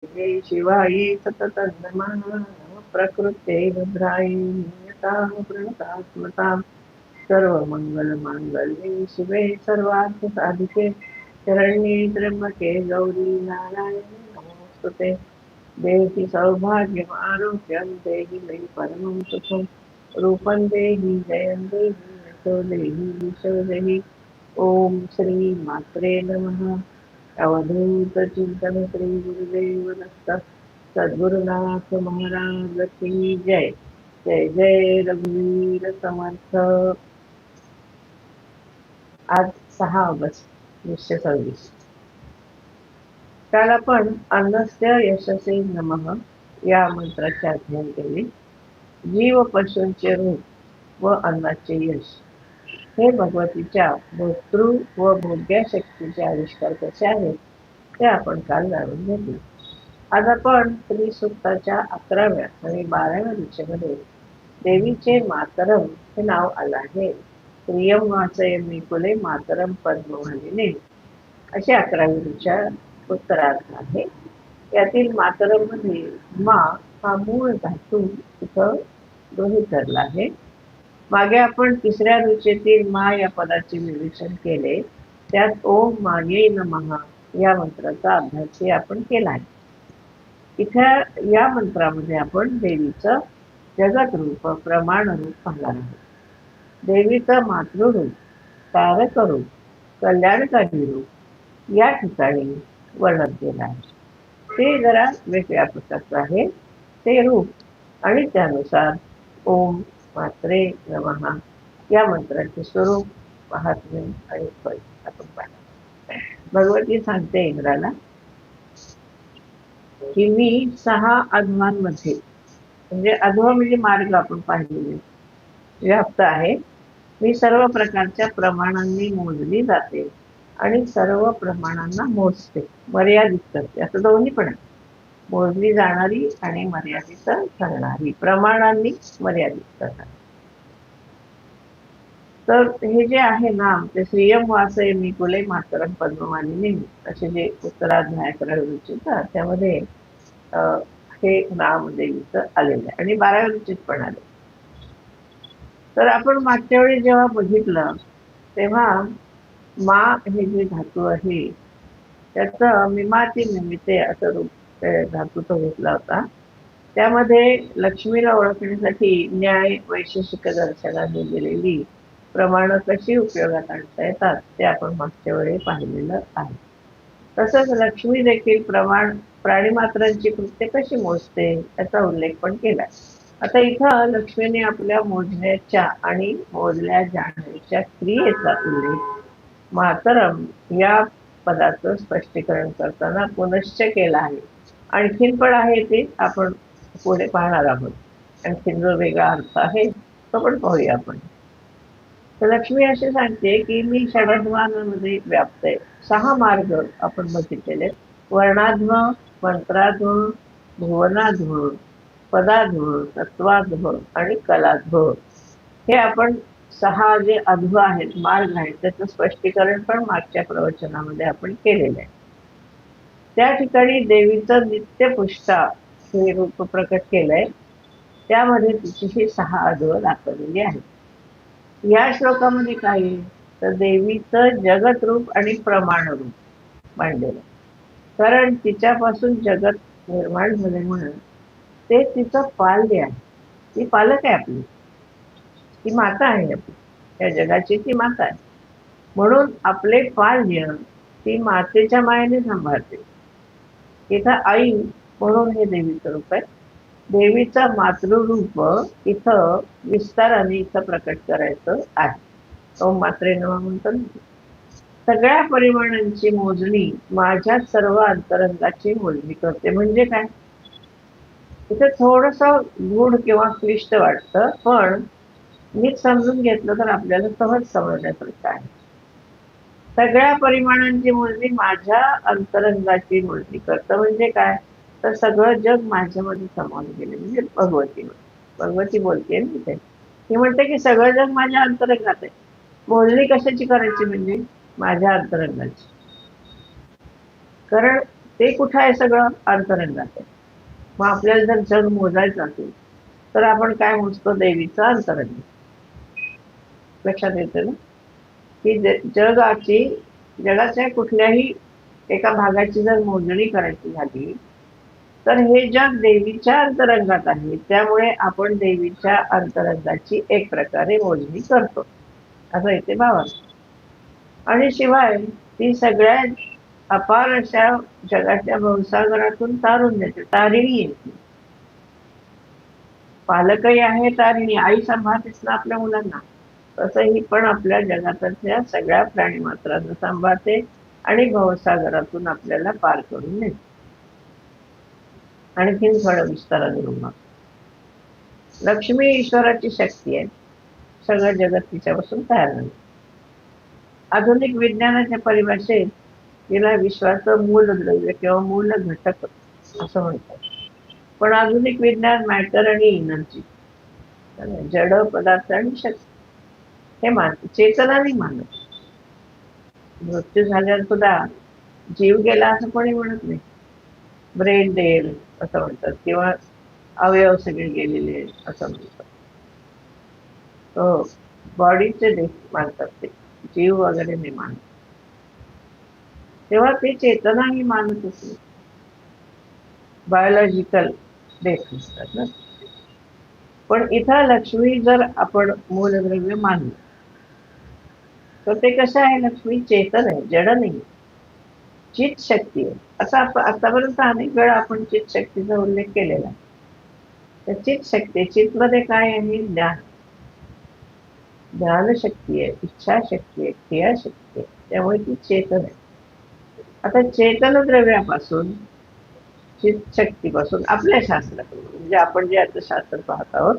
जय शिवाय सतत नमः प्रकृते रुद्राय नियतां प्रणतात्मतां सर्वमङ्गलमाङ्गल्ये शिवे सर्वार्थसाधिके शरण्ये त्र्यम्बके गौरी नारायणे नमोऽस्तुते देहि सौभाग्यम् आरोग्यं देहि मे परमं सुखं रूपं देहि जयं देहि यशो देहि दिशो देहि ओम श्री मात्रे नमः अवधूत चिंतन श्री गुरुदेव दत्त सद्गुरुनाथ महाराज की जय जय जय रघुवीर समर्थ. आज 6 ऑगस्ट 2026. काल आपण अन्नस्य यशसे नमः या मंत्राचे अध्ययन केले. जीव पशूंचे रूप व अन्नाचे यश हे भगवतीच्या भोक्तृ व भोग्य शक्तीचे आविष्कार कसे आहेत ते आपण काल जाणून घेतले. आज आपण स्त्री सूक्ताच्या 11व्या आणि 12व्या दिशेमध्ये देवीचे मातरम हे नाव आलं आहे. प्रियम वाचयमी कुले मातरम पद्मवाहिनी अशी 11वी दिशा उत्तरार्थ आहे. यातील मातरम मध्ये मा हा मूळ धातू इथं गृहीत धरला आहे. मागे आपण 3ऱ्या रुचेतील मा या पदाचे निरीक्षण केले. त्यात ओम माये नमः या मंत्राचा अभ्यास आपण केला आहे. इथं या मंत्रामध्ये आपण देवीचं जगत रूप प्रमाण रूप पाहणार आहोत. देवीचं मातृरूप, तारक रूप, कल्याणकारी रूप या ठिकाणी वर्णन केलं आहे. ते जरा वेगळ्या प्रकारचं आहे ते रूप आणि त्यानुसार ओम मात्रे नमः या मंत्राचे स्वरूप, महात्म्य आणि फळ आपण पाहणार. भगवती सांगते इंद्राला की मी 6 अध्वांमध्ये म्हणजे अध्व म्हणजे मार्ग आपण पाहिलेले व्याप्त आहे. मी सर्व प्रकारच्या प्रमाणांनी मोजली जाते आणि सर्व प्रमाणांना मोजते, मर्यादित करते. असं दोन्ही पण आहे, मोजली जाणारी आणि मर्यादित करणारी, प्रमाणांनी मर्यादित करणारी. तर हे जे आहे नाम ते श्रियम वासय मी कुले मातरम पद्मवाहिनी असे जे उत्तराध्याय रुचित त्यामध्ये हे नाम देवीचं आलेलं आहे आणि 12व्या रुचित पण आले. तर आपण मागच्या वेळी जेव्हा बघितलं तेव्हा मा हे जे धातू आहे त्याचं मिमाती निमित्ते असं रूप धातू तो घेतला होता. त्यामध्ये लक्ष्मीला ओळखण्यासाठी न्याय वैशेषिक दर्शनाने दिलेली प्रमाण कशी उपयोगात आणता येतात ते आपण मागच्या वेळी पाहिलेलं आहे. तसंच लक्ष्मी देखील प्रमाण प्राणीमात्रांची कृत्य कशी मोजते याचा उल्लेख पण केला. आता इथं लक्ष्मीने आपल्या मोजण्याच्या आणि मोजल्या जाण्याच्या क्रियेचा उल्लेख मातरम या पदाचं स्पष्टीकरण करताना पुनश्च केला आहे. आणखीन पण आहे ते आपण पुढे पाहणार आहोत. आणखीन जो वेगळा अर्थ आहे तो पण पाहूया आपण. तर लक्ष्मी असे सांगते की मी षडध्वानामध्ये व्याप्त आहे. 6 मार्ग आपण बघितलेले, वर्णाध्व, मंत्राध्व, भुवनाध्व, पदाध्व, तत्वाध्व आणि कलाध्व हे आपण 6 जे अध्व आहेत, मार्ग आहेत त्याचं स्पष्टीकरण पण मागच्या प्रवचनामध्ये आपण केलेलं आहे. त्या ठिकाणी देवीचं नित्यपुष्टा हे रूप प्रकट केलंय. त्यामध्ये तिची ही 6 अध्व दाखवलेली आहेत. या श्लोकामध्ये काय आहे तर देवीचं जगत रूप आणि प्रमाण रूप मांडलेलं. कारण तिच्यापासून जगत निर्माण झाले म्हणून ते तिचं पाल्य आहे. ती पालक आहे आपली, ती माता आहे आपली, या जगाची ती माता आहे. म्हणून आपले पाल्य ती मातेच्या मायेने सांभाळते. इथं आई म्हणून हे देवीचं रूप आहे. देवीचं मातृरूप इथं विस्ताराने इथं प्रकट करायचं आहे. तो मात्रे नमः म्हणतो. सगळ्या परिमाणांची मोजणी माझ्या सर्व अंतरंगाची मोजणी करते. म्हणजे काय, इथे थोडस गूढ किंवा क्लिष्ट वाटतं, पण नीट समजून घेतलं तर आपल्याला सहज समजण्यासारखं आहे. सगळ्या परिमाणांची मोजणी माझ्या अंतरंगाची मोजणी करतं. म्हणजे काय तर सगळं जग माझ्यामध्ये सामावून गेले. म्हणजे भगवती बोलते ना तिथे. ती म्हणते की सगळं जग माझ्या अंतरंगात आहे. मोजणी कशाची करायची म्हणजे माझ्या अंतरंगाची. कारण ते कुठं आहे? सगळं अंतरंगात आहे. मग आपल्याला जर जग मोजायचं असेल तर आपण काय मोजतो? देवीचं अंतरंग. लक्षात येतं ना, की जगाच्या कुठल्याही एका भागाची जर मोजणी करायची झाली तर हे जग देवीच्या अंतरंगात आहे, त्यामुळे आपण देवीच्या अंतरंगाची एक प्रकारे मोजणी करतो, असं इथे भावार्थ. आणि शिवाय ती सगळ्या अपार अशा जगाच्या भवसागरातून तारून देते, तारिणी येते. पालकही आहे तारिणी, आई सांभाळतेच ना आपल्या मुलांना, तसं ही पण आपल्या जगातल्या सगळ्या प्राणी मात्रांना सांभाळते आणि भवसागरातून आपल्याला पार करून नेते. आणखीन थोडं विस्ताराने मग लक्ष्मी ईश्वराची शक्ती आहे. सगळं जगत तिच्यापासून तयार झालं. आधुनिक विज्ञानाच्या परिभाषेत तिला विश्वाचं मूलद्रव्य किंवा मूल घटक असं म्हणतात. पण आधुनिक विज्ञान मॅटर आणि एनर्जी, जड पदार्थ आणि शक्ती हे मानते, चेतना नाही मानत. मृत्यू झाल्यावर सुद्धा जीव गेला असं कोणी म्हणत नाही. ब्रेन डेड असं म्हणतात किंवा अवयव सगळे गेलेले असं म्हणतात. हो, बॉडीचे डेथ मानतात ते, जीव वगैरे नाही मानत. तेव्हा ते चेतनाही मानतच नाही, बायोलॉजिकल डेथ असतात ना. पण इथं लक्ष्मी जर आपण मूलद्रव्य मानलं तर ते कसं आहे? लक्ष्मी चेतन आहे, जड नाही, चित शक्ती आहे. असा आतापर्यंत अनेक वेळा आपण चित शक्तीचा उल्लेख केलेला आहे. तर चित शक्ती, चित मध्ये काय आहे? ज्ञान, ज्ञानशक्ती आहे, इच्छाशक्ती आहे, क्रियाशक्ती आहे, त्यामुळे ती चेतन आहे. आता चेतन द्रव्यापासून, चित शक्तीपासून आपल्या शास्त्राकडून, म्हणजे आपण जे आता शास्त्र पाहत आहोत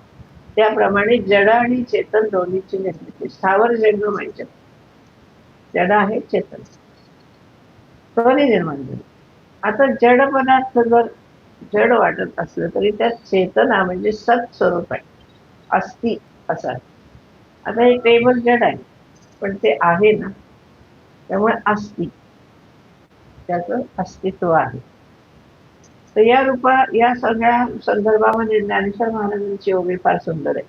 त्याप्रमाणे जड आणि चेतन दोन्हीची निर्मिती स्थावर जंगम आहे. जड आहे, चेतन दोन्ही निर्माण झाले. आता जड पदार्थ जर जड वाटत असलं तरी त्यात चेतना म्हणजे सत स्वरूप आहे, अस्ति असं आहे. आता हे टेबल जड आहे पण ते आहे ना, त्यामुळे अस्ति, त्याचं अस्तित्व आहे. तर या सगळ्या संदर्भामध्ये ज्ञानेश्वर महाराजांची ओवी फार सुंदर आहे.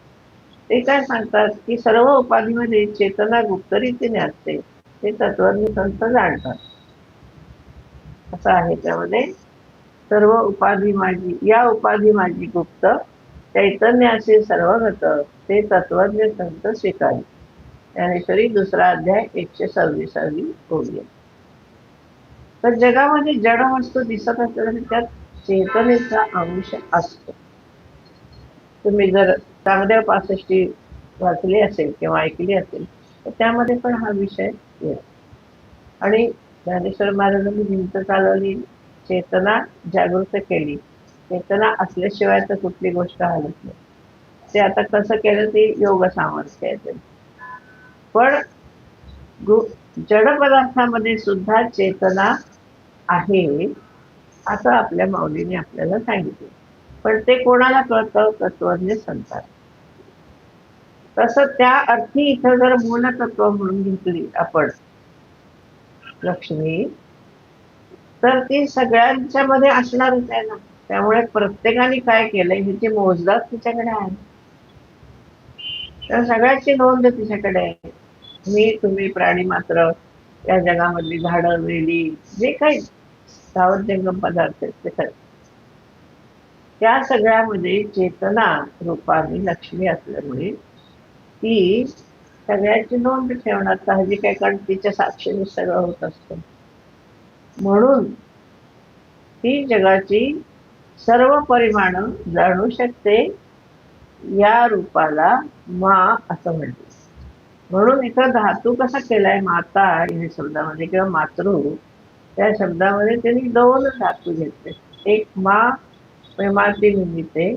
ते काय सांगतात की सर्व उपाधीमध्ये चेतना गुप्त रीतीने असते, ते तत्वज्ञ संत जाणतात. असं आहे त्यामध्ये. सर्व उपाधी माझी, या उपाधी माझी गुप्त, चैतन्य असे सर्वगत, ते तत्वज्ञ संत स्वीकारी. ज्ञानेश्वरी 2रा अध्याय 126वी ओवी. तर जगामध्ये जड वस्तू दिसत असल्याने त्यात चेतनेचा अंश असतो. तुम्ही जर चांगल्या 65 वाचली असेल किंवा ऐकली असेल तर त्यामध्ये पण हा विषय येतो. आणि ज्ञानेश्वर महाराजांनी भिंत चालवली, चेतना जागृत केली. चेतना असल्याशिवाय तर कुठली गोष्ट हलत नाही. ते आता कसं केलं ते योग सामर्थ्य आहे. पण जड पदार्थामध्ये सुद्धा चेतना आहे असं आपल्या माऊलीने आपल्याला सांगितलं. पण ते कोणाला कळतं? तत्वज्ञ संतात. तसं त्या अर्थी इथं जर मूलतत्व म्हणून घेतली आपण लक्ष्मी, तर ती सगळ्यांच्या मध्ये असणारच आहे ना. त्यामुळे प्रत्येकाने काय केलंय ह्याची मोजदाद तिच्याकडे आहे. तर सगळ्याची नोंद तिच्याकडे आहे. तुम्ही प्राणी मात्र, या जगामधली झाडं, वेली, जे काही स्थावर जंगम पदार्थ आहेत ते त्या सगळ्यामध्ये चेतना रूपाने लक्ष्मी असल्यामुळे ती सगळ्याची नोंद ठेवणार साहजिक आहे, कारण तिच्या साक्षीने सगळं होत असतं. म्हणून ती जगाची सर्व परिमाण जाणू शकते. या रूपाला मा असं म्हणते. म्हणून इथं धातू कसा केलाय माता या शब्दामध्ये किंवा मातृ, त्या शब्दामध्ये त्यांनी 2 धातू घेतले. एक मा माती निमित्ते,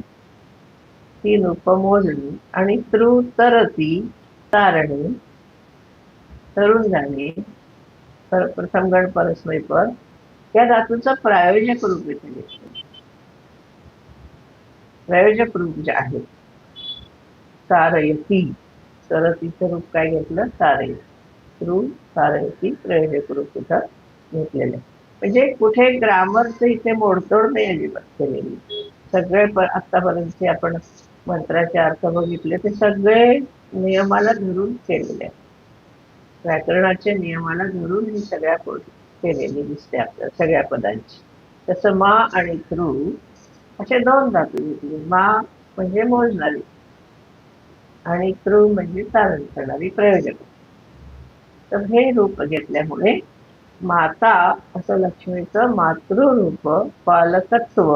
3 उपमोजणी, आणि तरती तारणे, तरुण जाणे, प्रथम गण परस्मैपद, या धातूचं प्रायोजक रूप इथे घेतलं. प्रायोजक रूप जे आहे तारयती, तरतीचं रूप काय घेतलं? तारयती. तारयती प्रयोजक रूप इथं घेतलेलं. म्हणजे कुठे ग्रामरचं इथे मोडतोड नाही अजिबात केलेली. सगळे आतापर्यंतचे आपण मंत्राचे अर्थ बघितले ते सगळे नियमाला धरून केलेले आहेत. व्याकरणाच्या नियमाला धरून ही सगळ्या केलेली दिसते आपल्याला सगळ्या पदांची. तसं मा आणि त्रु असे दोन धातू घेतले. मा म्हणजे मोजणारी आणि त्रु म्हणजे चालन करणारी, प्रयोजक. तर हे रूप घेतल्यामुळे माता असं लक्ष्मीचं मातृरूप पालकत्व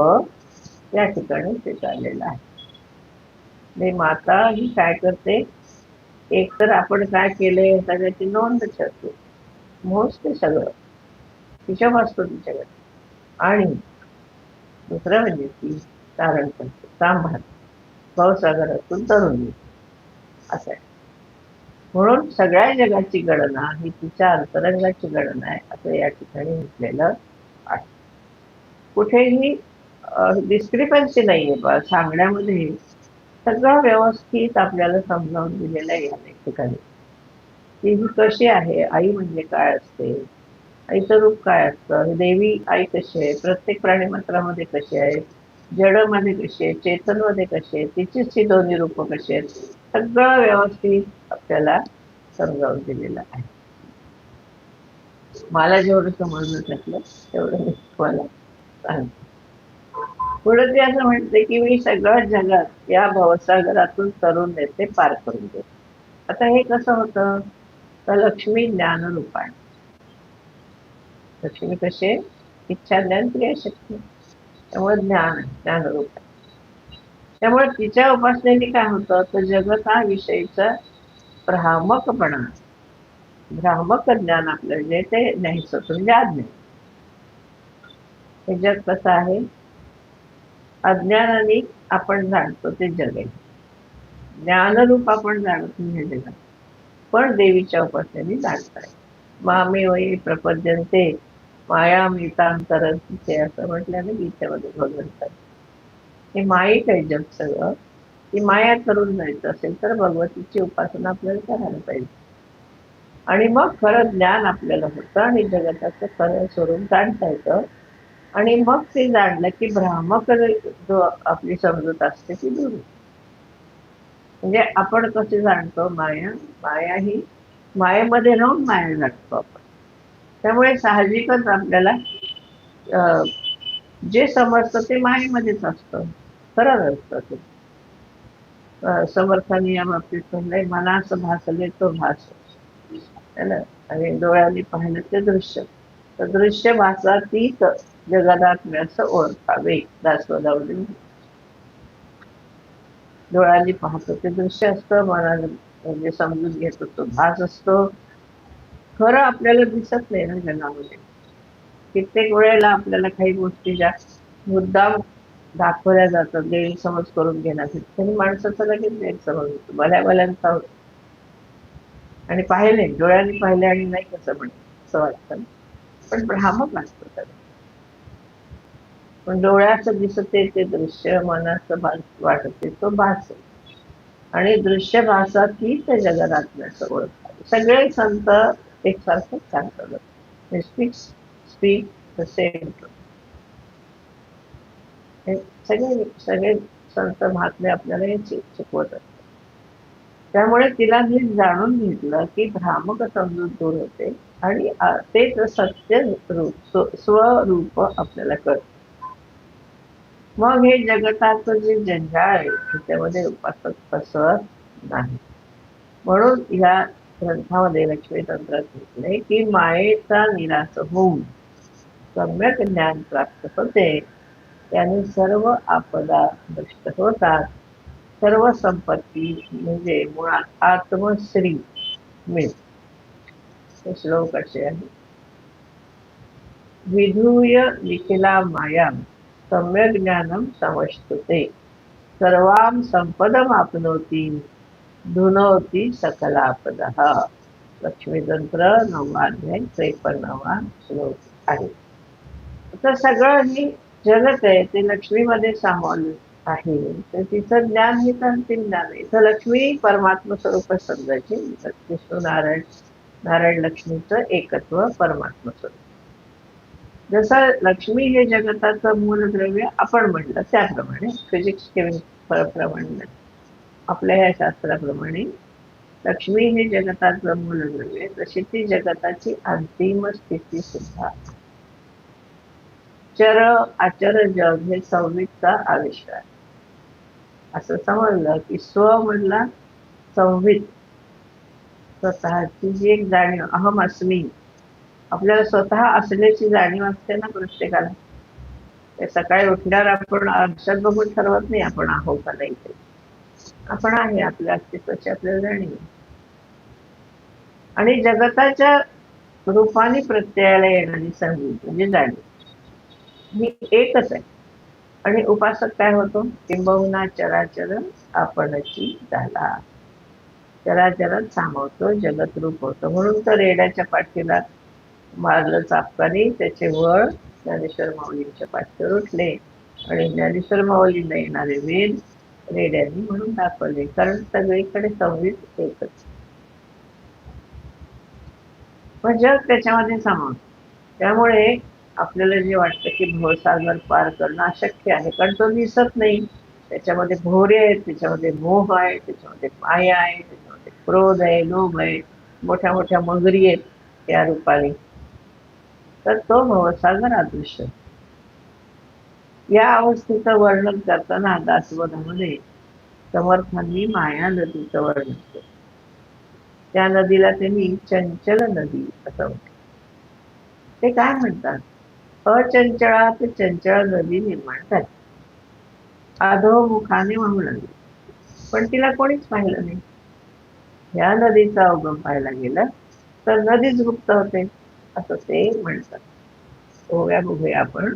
या ठिकाणी स्वीकारलेलं आहे. माता ही काय करते, एक तर आपण काय केले सगळ्याची नोंद ठेवते, मोजते सगळं, हिशोब असतो तिच्याकडे. आणि दुसरं म्हणजे ती तारण करते, सांभाळ, भवसागरातून तरुण असं आहे. म्हणून सगळ्या जगाची गणना ही तिच्या अंतरंगाची गणना आहे असं या ठिकाणी म्हटलेलं आहे. कुठेही डिस्क्रिपन्सी नाहीये सांगण्यामध्ये. सगळं व्यवस्थित आपल्याला समजावून दिलेलं आहे या ठिकाणी. ती ही कशी आहे, आई म्हणजे काय असते, आईचं रूप काय असतं, देवी आई कशी आहे, प्रत्येक प्राणीमात्रामध्ये कशी आहे, जडमध्ये कशी आहे, चेतनमध्ये कशी आहे, तिचीच ही दोन्ही रूप कशी आहेत, सगळं व्यवस्थित आपल्याला समजावून दिलेलं आहे. मला जेवढं समजलं त्यातलं तेवढं मी तुम्हाला सांगते. पुढे ते असं म्हणते की मी सगळं जगात या भवसागरातून तरुण नेते पार करून देते. आता हे कसं होतं, तर लक्ष्मी ज्ञानरूपाने. लक्ष्मी कसे, इच्छा ज्ञान क्रियाशक्ती, त्यामुळे ज्ञानरूप आहे. त्यामुळे तिच्या उपासनेने काय होतं, तर जगताविषयीचा भ्रामकपणा, भ्रामक ज्ञान आपलं जे ते न्यायचं म्हणजे अज्ञान. हे जग कसं आहे, अज्ञानाने आपण जाणतो ते जग आहे. ज्ञानरूप आपण जाणत नाही हे जगात, पण देवीच्या उपासनेने जाणताय. मामे वयी प्रपद्यन्ते माया मितांतरते असं म्हटल्याने गीतेमध्ये भगवंतात. हे मायिक आहे जग सगळं. ती माया करून जायचं असेल तर भगवतीची उपासना आपल्याला करायला पाहिजे, आणि मग खरं ज्ञान आपल्याला होतं आणि जगताचं खरं स्वरूप जाणता येतं. आणि मग ते जाणलं की भ्रामक जो आपली समजूत असते ती दूर. म्हणजे आपण कसे जाणतो, माया ही मायेमध्ये राहून माया जाणतो आपण. त्यामुळे साहजिकच आपल्याला जे समजतं ते मायेमध्येच असतं, खरं नसतं ते. समर्थांनी या बाबतीत म्हणलंय, मला असं भासले तो भास है ना, आणि डोळ्यांनी पाहिलं ते दृश्य, तर दृश्य भासातीत जगदात्म्याचं ओळखावे. दासवदावली. डोळ्यांनी पाहतो ते दृश्य असतं, मनाने म्हणजे समजून घेतो तो भास असतो. खरं आपल्याला दिसत नाही ना जगामध्ये. कित्येक वेळेला आपल्याला काही गोष्टी ज्या मुद्दाम दाखवल्या जातात गैरसमज करून घेण्यासाठी, तरी माणसाचा लगेच गैरसमज होतो, भल्याभल्यांचा होतो. आणि पाहिले, डोळ्यांनी पाहिले आणि नाही कसं म्हणत असं वाटतं, पण भ्रामक असतं सगळं. पण डोळ्याचं दिसते ते दृश्य, मनाचं वाटते तो भास, आणि दृश्य भासातीत जगदात्म्याचं ओळखावे. सगळे संत एकसारखंच सांगतात, स्पीक द सेम. सगळे संत महात्मे आपल्याला हे शिकवत असतात. त्यामुळे तिला मी जाणून घेतलं की भ्रामक समजून दूर होते आणि तेच सत्य रूप स्वरूप आपल्याला कळतं. मग हे जगताचं जे जंजाळ आहे त्याच्यामध्ये उपासक फसवत नाही. म्हणून या ग्रंथामध्ये लक्ष्मी तंत्रात म्हटलंय की मायेचा निराश होऊन सम्यक ज्ञान प्राप्त होते, त्याने सर्व आपदा नष्ट होतात, सर्व संपत्ती म्हणजे मुळात आत्मश्री मिळते. श्लोक असे आहे, विधूय निखिला माया सम्यक ज्ञानम समष्टुते, सर्वां संपदमाप्नोति धुनोति सकलापदः. लक्ष्मीतंत्र 9वा अध्याय 53वा श्लोक आहे. तर सगळं ही जगत आहे ते लक्ष्मीमध्ये सामावलं आहे, तर तिचं ज्ञान हे अंतिम ज्ञान आहे. तर लक्ष्मी परमात्मा स्वरूप समजायची. विष्णू नारायण लक्ष्मीचं एकत्व परमात्मा स्वरूप. जसं लक्ष्मी हे जगताचं मूलद्रव्य आपण म्हटलं त्याप्रमाणे फिजिक्स केमिस्ट्री प्रमाणे आपल्या ह्या शास्त्राप्रमाणे लक्ष्मी हे जगताचं मूलद्रव्य, तशी ती जगताची अंतिम स्थिती सुद्धा. चर आचर जग हे संवितचा आविष्कार. असं समजलं की स्व म्हणला संवित, स्वतःची जी एक जाणीव अहम अस्मी, आपल्याला स्वतः असल्याची जाणीव असते ना प्रत्येकाला. ते सकाळी उठल्यावर आपण आरशात बघून ठरवत नाही आपण आहो का नाही ते. आपण आहे, आपल्या अस्तित्वाची आपल्याला जाणीव. आणि जगताच्या रूपाने प्रत्ययाला येणारी संगीत म्हणजे जाणीव ही एकच आहे. आणि उपासक काय होतो? किंबहुना चराचर आपणची झाला. चराचरात सामावतो, जगतरूप होतो. म्हणून तर रेड्याच्या पाठीला मारलं चापकाने, त्याचे वळ ज्ञानेश्वर माऊलींच्या पाठीवर उठले आणि ज्ञानेश्वर माऊलींना येणारे वेद रेड्यांनी म्हणून दाखवले. कारण सगळीकडे संवित एकच, पण जग त्याच्यामध्ये सामावतं. त्यामुळे आपल्याला जे वाटतं की भवसागर पार करणं अशक्य आहे, कारण तो दिसत नाही. त्याच्यामध्ये भोरे आहेत, त्याच्यामध्ये मोह आहे, त्याच्यामध्ये माया आहे, त्याच्यामध्ये क्रोध आहे, लोभ आहे, मोठ्या मोठ्या मगरी आहेत त्या रूपाने. तर तो भवसागर अदृश्य. या अवस्थेचं वर्णन करताना दासबोधामध्ये समर्थांनी माया नदीचं वर्णन केलं. त्या नदीला त्यांनी चंचल नदी असं म्हणतात. ते काय म्हणतात? अचंचळात चंचळ नदी निर्माण झाली, अधोमुखाने वाहू लागली, पण तिला कोणीच पाहिलं नाही. या नदीचा उगम पाहायला गेलं तर नदीच गुप्त होते असं ते म्हणतात. बघूया आपण.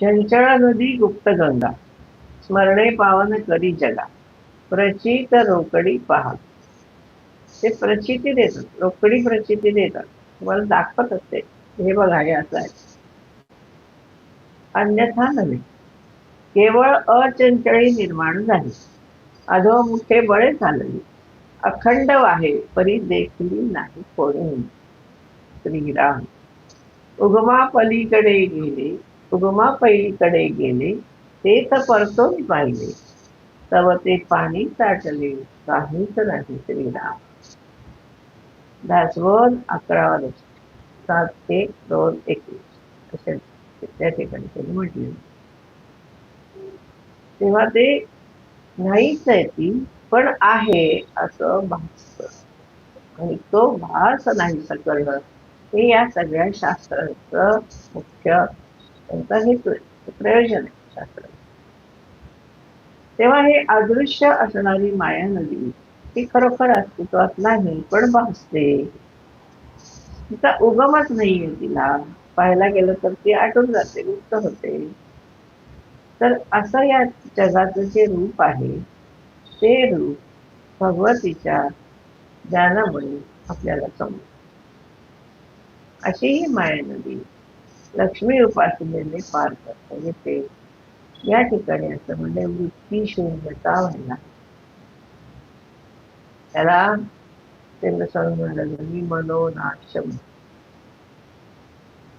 चंचळ नदी गुप्त गंगा, स्मरणे पावन करी जगा, प्रचित रोकडी पहा. ते प्रचिती देतात, रोकडी प्रचिती देतात, तुम्हाला दाखवत असते हे बघा हे असं आहे. अन्यथा नव्हे, केवळ अचंचळी निर्माण झाली, अधोमुखे बळे चालली, अखंड वाहे परी देखली नाही कोणी. श्रीराम. उगमा पलीकडे गेले, उगमा पलीकडे गेले, तेच परतून पाहिले, तव ते पाणी साठले, काहीच नाही. श्रीराम. दासबोध 11 7 ते 2 21 असे त्या ठिकाणी त्यांनी म्हटले. तेव्हा ते नाहीच आहे ती, पण आहे असं भासतं. आणि तो भास नाहीसा करणं हे या सगळ्या शास्त्राचं मुख्य त्यांचा हेतू आहे, प्रयोजन आहे शास्त्र. तेव्हा हे अदृश्य असणारी माया नदी ती खरोखर अस्तित्वात नाही, पण भासते. तिचा उगमच नाहीये. तिला पाहायला गेलं तर ती आटून जाते, गुप्त होते. तर असं या जगाचं जे रूप आहे ते रूप भगवतीच्या ज्ञानामुळे आपल्याला समजतं. अशी ही माया नदी लक्ष्मी उपासनेने पार करता येते. या ठिकाणी असं म्हणजे वृत्ती शून्यता व्हायला, त्याला त्यांना सांगून मी मनोनाशम,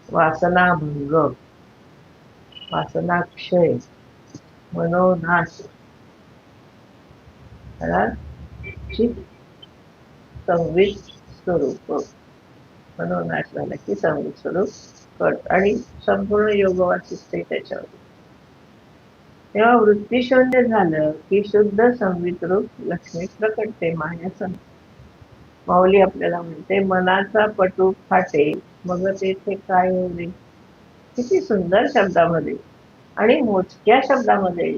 वासनाभंग, वासनाक्षय, मनोनाश, त्याला चित संवित स्वरूप. मनोनाश झाला की संवित स्वरूप कळत आणि संपूर्ण योग वासिष्ठे त्याच्यावर. तेव्हा वृत्ती शून्य झालं की शुद्ध संवित रूप लक्ष्मी प्रकटते. माया माऊली आपल्याला म्हणते, मनाचा पटू फाटे, मग तेथे काय होईल. किती सुंदर शब्दामध्ये आणि मोजक्या शब्दामध्ये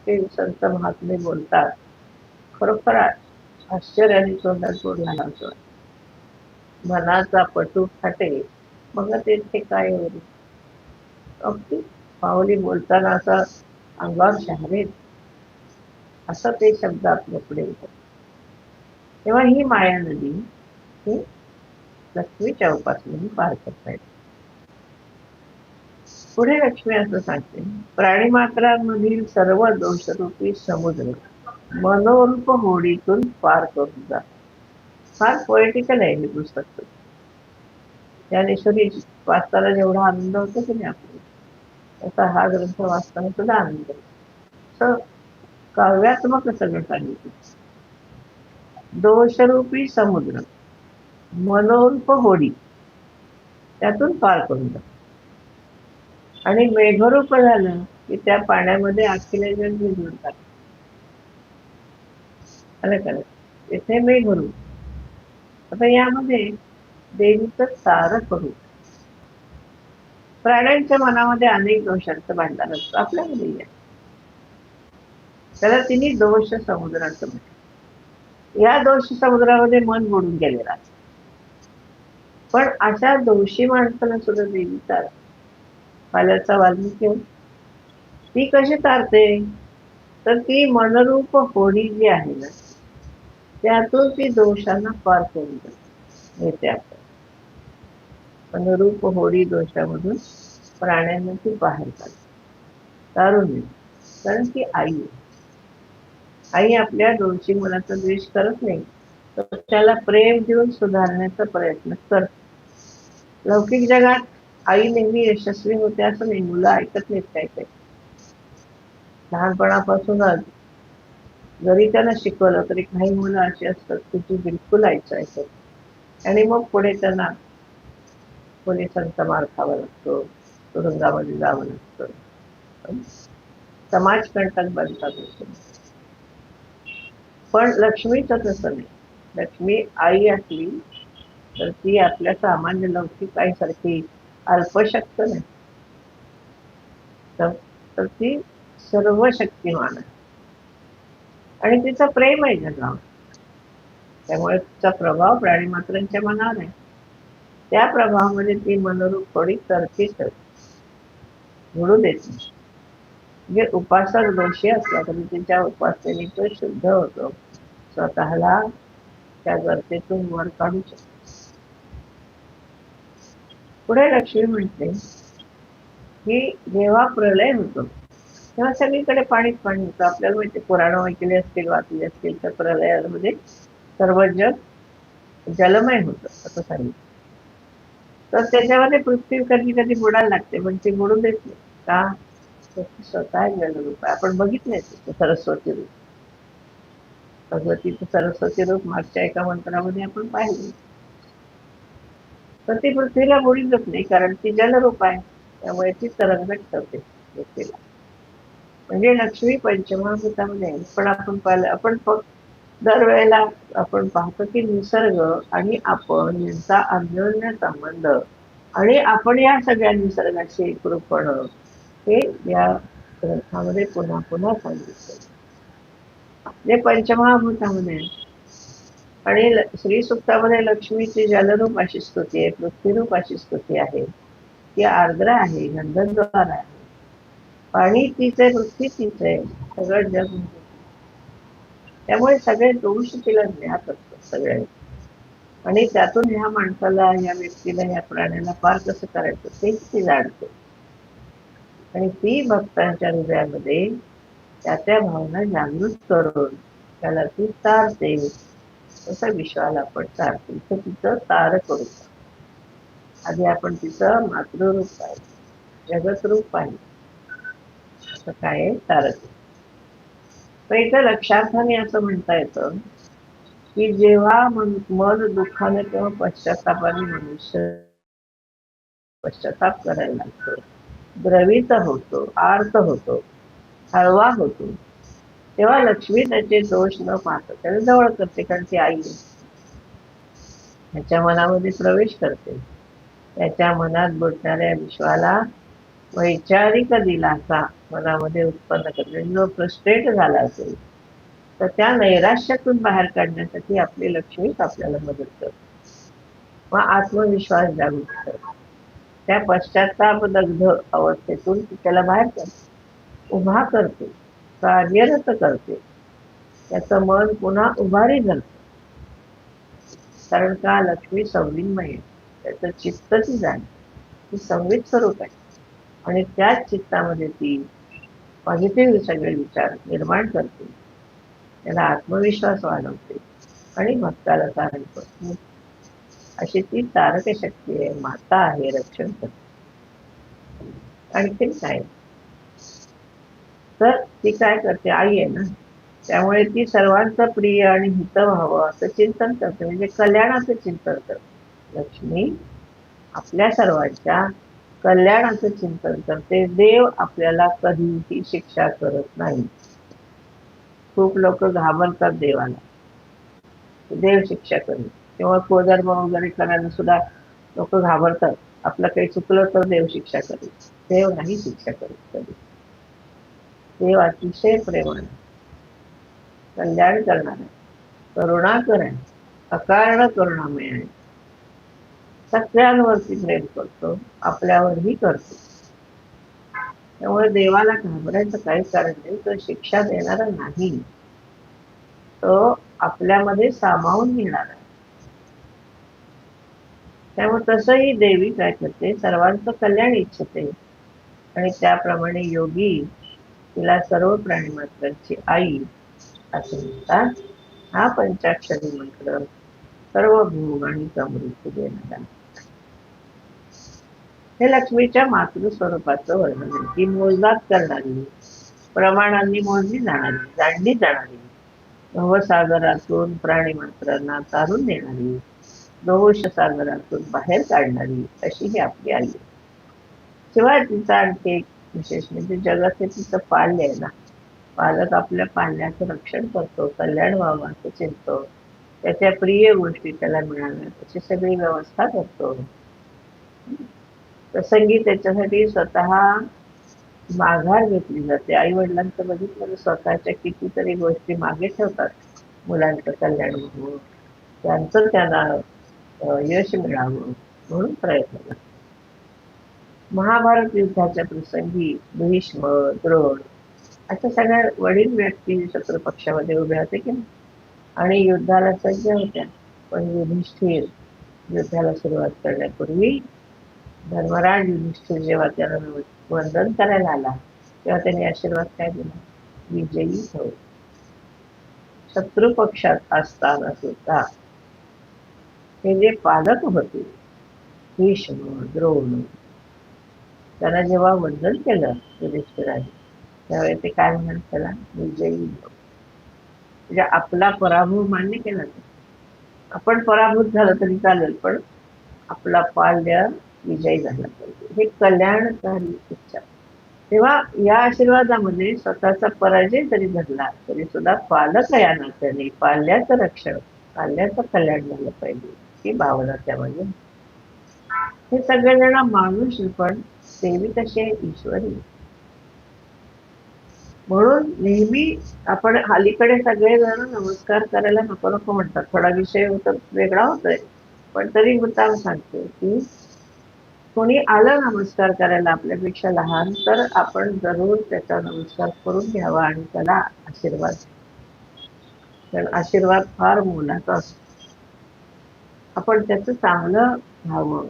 ते संत महात्मे बोलतात. खरोखर आश्चर्याने तोंडात गोड झाला असं. मनाचा पटू फाटे, मग तेथे काय होईल. अगदी माऊली बोलताना असं अंगावर शहारे असं ते शब्द आपल्या पुढे येतात. तेव्हा ही माया नदी ही लक्ष्मीच्या उपासनेने पार करता येते. पुढे लक्ष्मी असं सांगते, प्राणीमात्रांमधील सर्व दोषरूपी समुद्र मनोरूप होडीतून पार करून जा. फार पोएटिकल आहे हे पुस्तक. ज्ञानेश्वरी वाचताना जेवढा आनंद होतो की नाही आपल्याला, तसा हा ग्रंथ वाचताना सुद्धा आनंद होतो. असं काव्यात्मक सगळं सांगितलं. दोषरूपी समुद्र, मनोरूप होडी, त्यातून पार करून जातो. आणि मेघरूप झालं की त्या पाण्यामध्ये अखिले जण भिजून टाकतात. इथे मेघरूप. आता यामध्ये देवीचं तारक रूप. प्राण्यांच्या मनामध्ये अनेक दोषांचं भांडण असतं, आपल्यामध्ये आहे. त्याला तिने दोष समुद्र असं म्हटलं. या दोष समुद्रामध्ये मन बुडून गेलेलं असतं. पण अशा दोषी माणसाला सुद्धा देवी तारते. पाल्याचा वाल्मिकी ती कशी तारते, तर ती मनरूप होडी जी आहे ना, त्यातून ती दोषांना पार करून येते. आपण मनरूप होडी दोषामधून प्राण्यांना ती बाहेर काढते, तारून येते. कारण ती आई आई आपल्या दोषी मुलाचा द्वेष करत नाही, तर त्याला प्रेम देऊन सुधारण्याचा प्रयत्न करते. लौकिक जगात आई नेहमी यशस्वी होते असं नाही, मुलं ऐकत नाहीत. काय काय लहानपणापासूनच जरी त्यांना शिकवलं तरी काही मुलं अशी असतात की ती बिलकुल ऐकत आणि मग पुढे त्यांना पोलिसांचा मार खावा लागतो, तुरुंगामध्ये जावं लागतं, समाजकंटक बनतात. पण लक्ष्मीचं तसं नाही. लक्ष्मी आई असली तर ती आपल्या सामान्य लौकिक आईसारखी अल्पशक्त नाही, तर ती सर्व शक्तिमान आहे आणि तिचं प्रेम आहे जगावर. त्यामुळे तिचा प्रभाव प्राणी मात्रांच्या मनावर आहे. त्या प्रभावामध्ये ती मनोरूप थोडी तरतीच घडू देत नाही. म्हणजे उपासक दोषी असला तरी तिच्या उपासनेने तो शुद्ध होतो, स्वतःला त्या गर्तेतून वर काढू शकतो. पुढे लक्ष्मी म्हणते की जेव्हा प्रलय होतो तेव्हा सगळीकडे पाणीच पाणी होतं. आपल्याला माहिती, पुराण ऐकले असतील, वाचले असतील, तर प्रलयामध्ये सर्व जग जलमय होतं असं सांगितलं. तर त्याच्यामध्ये पृथ्वी कधी कधी बुडायला लागते, पण ती बुडू देत नाही. का? स्वतः जलरूप आहे. आपण बघितलंय सरस्वती रूप. भगवतीचं सरस्वती रूप मागच्या एका मंत्रामध्ये आपण पाहिलं. तर ती पृथ्वीला बुडीच नाही, कारण ती जलरूप आहे. त्यामुळे ती तरंगत ठरते पृथ्वीला. म्हणजे लक्ष्मी पंचमहाभूतामध्ये. पण आपण पाहिलं, आपण दरवेळेला आपण पाहतो की निसर्ग आणि आपण यांचा अन्योन्य संबंध आणि आपण या सगळ्या निसर्गाशी एकरूप होणं हे या ग्रंथामध्ये पुन्हा पुन्हा सांगितलं. जे पंचमहाभूतामध्ये आणि श्री सुक्तामध्ये लक्ष्मीची जलरूप अशी स्तुती आहे, पृथ्वीरूप अशी स्तुती आहे. ती आर्द्र आहे, गंधद्वार आहे, पाणी तीच आहे, पृथ्वी तीच आहे, सगळं जग. त्यामुळे सगळे दोष तिला ज्ञात असतात सगळे. आणि त्यातून ह्या माणसाला, या व्यक्तीला, या प्राण्याला पार कसं करायचं तेच ती जाणते. आणि ती भक्तांच्या हृदयामध्ये त्या त्या भावना जागृत करून त्याला ती तारते. तसं विश्वाला आपण तारते. इथं तिचं तारक करू. आधी आपण तिचं मातृरूप पाहिजे, जगतरूप पाहिजे. असं काय तारक. पण इथं लक्षार्थाने असं म्हणता येतं की जेव्हा मन दुःखाने किंवा पश्चातापाने मनुष्य पश्चाताप करायला लागतो, द्रवित होतो, आर्त होतो, हळवा होतो, तेव्हा लक्ष्मी त्याचे दोष न पाहता त्याला जवळ करते. कारण ती आई त्याच्या मनामध्ये प्रवेश करते. त्याच्या मनात बुडणाऱ्या विश्वाला वैचारिक दिलासा मनामध्ये उत्पन्न करते. जो फ्रस्ट्रेट झाला असेल तर त्या नैराश्यातून बाहेर काढण्यासाठी आपली लक्ष्मीच आपल्याला मदत करते. मग आत्मविश्वास जागृत करते. त्या पश्चाताप दग्ध अवस्थेतून त्याला बाहेर करते, उभा करते, कार्यरत करते. त्याचं मन पुन्हा उभारी धरते. कारण का? लक्ष्मी संविन्मय, त्याचं चित्त ती जाणे, ती संवित स्वरूप आहे. आणि त्याच चित्तामध्ये ती पॉझिटिव्ह सगळे विचार निर्माण करते, त्याला आत्मविश्वास वाढवते आणि भक्ताला कारण करते. अशी ती तारक शक्ती आहे, माता आहे, रक्षण करते. आणखीन काय? तर ती काय करते, आई आहे ना, त्यामुळे ती सर्वांचं प्रिय आणि हित व्हावं असं चिंतन करते, म्हणजे कल्याणाचं चिंतन करते. लक्ष्मी आपल्या सर्वांच्या कल्याणाचं चिंतन करते. देव आपल्याला कधीही शिक्षा करत नाही. खूप लोक घाबरतात देवाला, देव शिक्षा करेल किंवा कोधर्म वगैरे करायला सुद्धा लोक घाबरतात. आपलं काही चुकलं तर देव शिक्षा करेल. देव नाही शिक्षा करेल कधी. देव अतिशय प्रेमळ, कल्याण करणारा, करुणाकर आहे, अकारण करुणामय आहे. सगळ्यांवरती प्रेम करतो, आपल्यावरही करतो. त्यामुळे देवाला घाबरायचं काही कारण नाही. तो शिक्षा देणारा नाही, तो आपल्यामध्ये सामावून घेणारा. त्यामुळे तसंही देवी काय करते, सर्वांचं कल्याण इच्छिते आणि त्याप्रमाणे योगी तिला सर्व प्राणीमात्रांची आई असे म्हणतात. हा पंचाक्षरी मंत्र सर्व भोग आणि समृद्धी देणारा. हे लक्ष्मीच्या मातृस्वरूपाचं वर्णन आहे. ती मोजदाद करणारी, प्रमाणांनी मोजली जाणारी, जाणली जाणारी, भवसागरातून प्राणीमात्रांना तारून देणारी, दोष सागरातून बाहेर काढणारी अशी ही आपली आई. शिवाय तिचा आणखी एक विशेष म्हणजे जगाचे तिचं पाल्य आहे ना. पालक आपल्या पाल्याचं रक्षण करतो, कल्याण व्हावं असं चिंतो, त्याच्या प्रिय गोष्टी त्याला मिळाव्यात त्याची सगळी व्यवस्था करतो. प्रसंगी त्याच्यासाठी स्वतः माघार घेतली जाते. आई वडिलांचं बघितलं स्वतःच्या कितीतरी गोष्टी मागे ठेवतात, मुलांचं कल्याण व्हावं, त्यांचं त्यांना यश मिळावं म्हणून प्रयत्न करतात. महाभारत युद्धाच्या प्रसंगी भीष्म, द्रोण अशा सगळ्या वडील व्यक्ती शत्रू पक्षामध्ये उभ्या होते की आणि युद्धाला सज्ज होत्या. पण युधिष्ठिर युद्धाला सुरुवात करण्यापूर्वी धर्मराज युधिष्ठिर जेव्हा त्याला वंदन करायला आला तेव्हा त्यांनी आशीर्वाद काय दिला, विजयी हो. शत्रू पक्षात असताना सुद्धा हे जे पालक होते भीष्म, द्रोण, त्यांना जेव्हा वंदन केलं युधिष्ठिराने त्यावेळी ते काय म्हणाल, त्याला विजयी हो. म्हणजे आपला पराभव मान्य केला. आपण पराभूत झालं तरी चालेल, पण आपला पाल्य विजयी झाला पाहिजे, हे कल्याणकारी इच्छा. तेव्हा या आशीर्वादामध्ये स्वतःचा पराजय जरी घडला तरी सुद्धा पालक या नात्याने पाल्याचं रक्षण, पाल्याचं कल्याण झालं पाहिजे ही भावना त्यामध्ये. हे सगळेजण माणूस, पण देवी कशी आहे, ईश्वरी. म्हणून नेहमी आपण अलीकडे सगळेजण नमस्कार करायला नको नको म्हणतात. थोडा विषय होता वेगळा होतोय, पण तरी मुद्दाम सांगते की कोणी आलं नमस्कार करायला आपल्यापेक्षा लहान तर आपण जरूर त्याचा नमस्कार करून घ्यावा आणि त्याला आशीर्वाद, कारण आशीर्वाद फार मोलाचा असतो. आपण त्याचं चांगलं व्हावं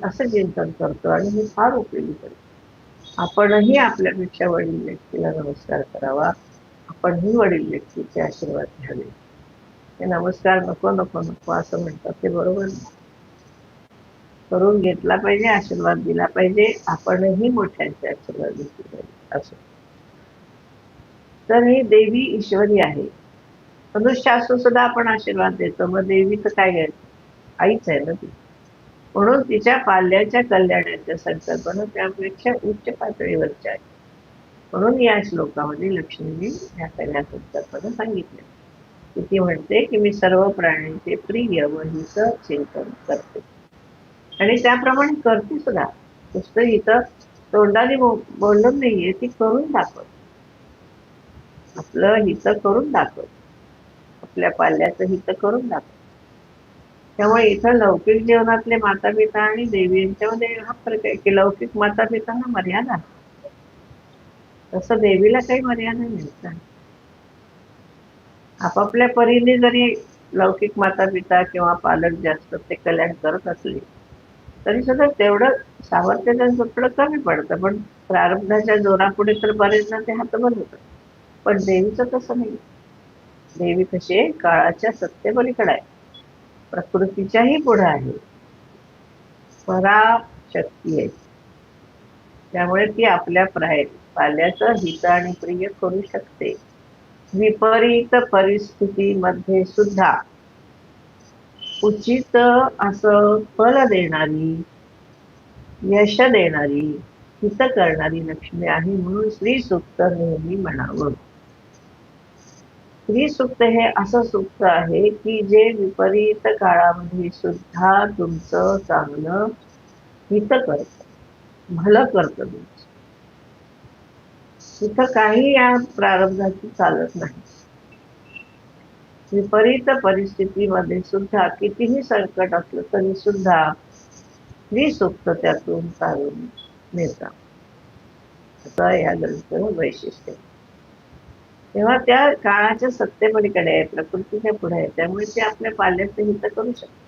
असं चिंतन करतो आणि हे फार उपयोगी पडतं. आपणही आपल्यापेक्षा वडील व्यक्तीला नमस्कार करावा, आपणही वडील व्यक्तीचे आशीर्वाद घ्यावे. ते नमस्कार नको नको नको असं म्हणतात ते बरोबर नाही. करून घेतला पाहिजे, आशीर्वाद दिला पाहिजे, आपणही मोठ्यांचे आशीर्वाद घेतले पाहिजे असं. तर ही देवी ईश्वरी आहे. मनुष्य असून सुद्धा आपण आशीर्वाद देतो, मग देवीचं काय घ्यायचं, आईच आहे ना ती. म्हणून तिच्या पाल्याच्या कल्याणाच्या संकल्पना त्यापेक्षा उच्च पातळीवरच्या आहे. म्हणून या श्लोकामध्ये लक्ष्मीने ह्या सगळ्या संकल्पना सांगितल्या. ती म्हणते की मी सर्व प्राण्यांचे प्रिय व हित चिंतन करते आणि त्याप्रमाणे करते सुद्धा. नुसतं इथं तोंडाने बोललं नाहीये, ती करून दाखवत, आपलं हित करून दाखवत, आपल्या पाल्याचं हित करून दाखवत. त्यामुळे इथं लौकिक जीवनातले माता पिता आणि देवी यांच्यामध्ये हा फरक आहे की लौकिक माता पितांना मर्यादा, तसं देवीला काही मर्यादा नाही. आपापल्या परीने जरी लौकिक माता पिता किंवा पालक जास्त ते कल्याण करत असले तरी सुद्धा तेवढं सामर्थ्य त्यांचं थोडं कमी पडतं. पण प्रारब्धाच्या जोरापुढे तर बरेचदा ते हातबल होतं. पण देवीचं तसं नाही. देवी कशी आहे, काळाच्या सत्तेपलीकडे आहे, प्रकृतीच्याही पुढे आहे. पराशक्ती आहे. त्यामुळे ती आपल्या पाल्याचं हित आणि प्रिय करू शकते. विपरीत परिस्थितीमध्ये सुद्धा उचित असं फल देणारी, यश देणारी, हित करणारी लक्ष्मी आहे, म्हणून श्री सूक्त नेहमी म्हणावं. श्री सूक्त हे असं सूक्त आहे की जे विपरीत काळामध्ये सुद्धा तुमचं चांगलं हित करत, भलं करत तुमचं. तिथं काही या प्रारब्धाची चालत नाही. विपरीत परिस्थितीमध्ये सुद्धा कितीही संकट असलं तरी सुद्धा श्री सूक्त त्यातून काढून नेतात, असं या ग्रंथाचं वैशिष्ट्य. तेव्हा त्या काळाच्या सत्तेपलीकडे आहे, प्रकृतीच्या पुढे आहे, त्यामुळे ते आपल्या पाल्याचं हित करू शकते.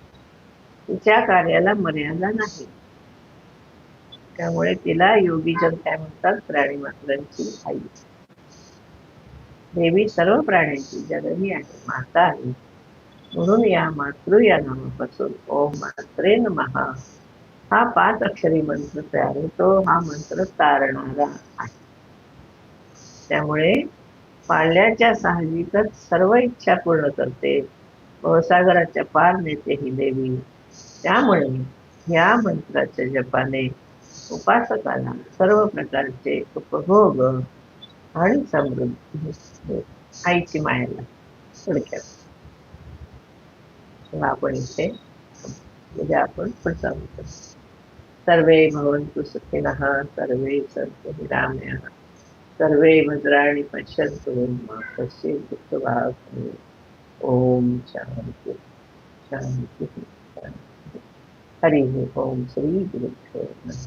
तिच्या कार्याला मर्यादा नाही. त्यामुळे तिला योगीजन काय म्हणतात, प्राणी मात्रांची आई. देवी सर्व प्राण्यांची जननी आहे, माता आहे. म्हणून या मातृ या नावापासून ओम मात्रे नमः हा 5 अक्षरी मंत्र तयार होतो. हा मंत्र तारणारा आहे. त्यामुळे पाल्याच्या साहजिकच सर्व इच्छा पूर्ण करते, भवसागराच्या पार नेते ही देवी. त्यामुळे या मंत्राच्या जपाने उपासकाला सर्व प्रकारचे उपभोग आणि समृद्धी आईची मायाला थोडक्यात. आपण इथे उद्या आपण पुढचा मंत्र. सर्वे भवन्तु सुखिनः, सर्वे सन्तु निरामयाः, सर्वे भद्राणि पश्यन्तु मा कश्चित् दुःखभाग् भवेत्. ओम शांती शांती शांती. हरि ओम. श्री गुरुभ्यो नमः.